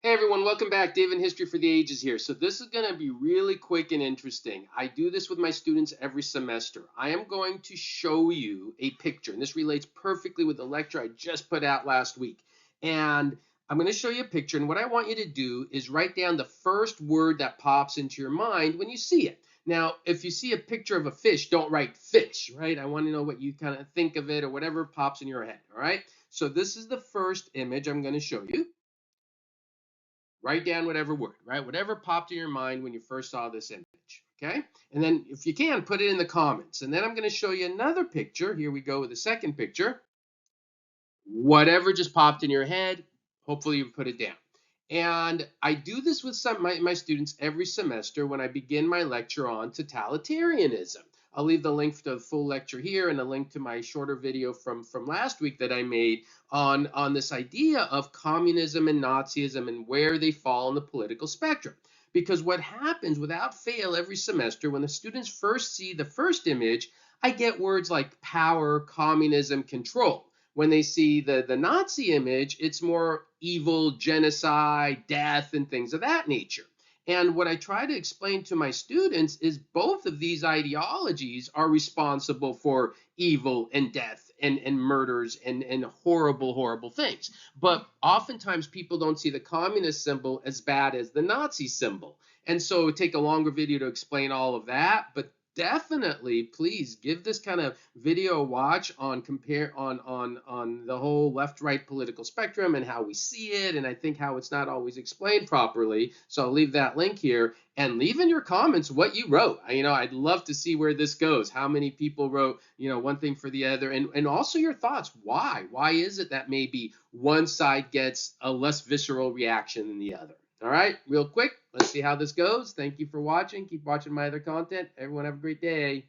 Hey everyone, welcome back. Dave in History for the Ages here. So this is going to be really quick and interesting. I do this with my students every semester. I am going to show you a picture, and this relates perfectly with the lecture I just put out last week. And I'm going to show you a picture, and what I want you to do is write down the first word that pops into your mind when you see it. Now, if you see a picture of a fish, don't write fish, right? I want to know what you kind of think of it or whatever pops in your head, all right? So this is the first image I'm going to show you. Write down whatever word, right? Whatever popped in your mind when you first saw this image, okay? And then if you can, put it in the comments. And then I'm going to show you another picture. Here we go with the second picture. Whatever just popped in your head, hopefully you put it down. And I do this with my students every semester when I begin my lecture on totalitarianism. I'll leave the link to the full lecture here and a link to my shorter video from last week that I made on this idea of communism and Nazism and where they fall in the political spectrum. Because what happens without fail every semester when the students first see the first image, I get words like power, communism, control. When they see the Nazi image, it's more evil, genocide, death, and things of that nature. And what I try to explain to my students is both of these ideologies are responsible for evil and death and murders and horrible, horrible things. But oftentimes people don't see the communist symbol as bad as the Nazi symbol. And so it would take a longer video to explain all of that, but definitely please give this kind of video a watch on the whole left-right political spectrum and how we see it, and I think how it's not always explained properly. So I'll leave that link here, and leave in your comments what you wrote. I'd love to see where this goes, how many people wrote one thing for the other, and also your thoughts. Why is it that maybe one side gets a less visceral reaction than the other? All right, real quick, let's see how this goes. Thank you for watching. Keep watching my other content. Everyone have a great day.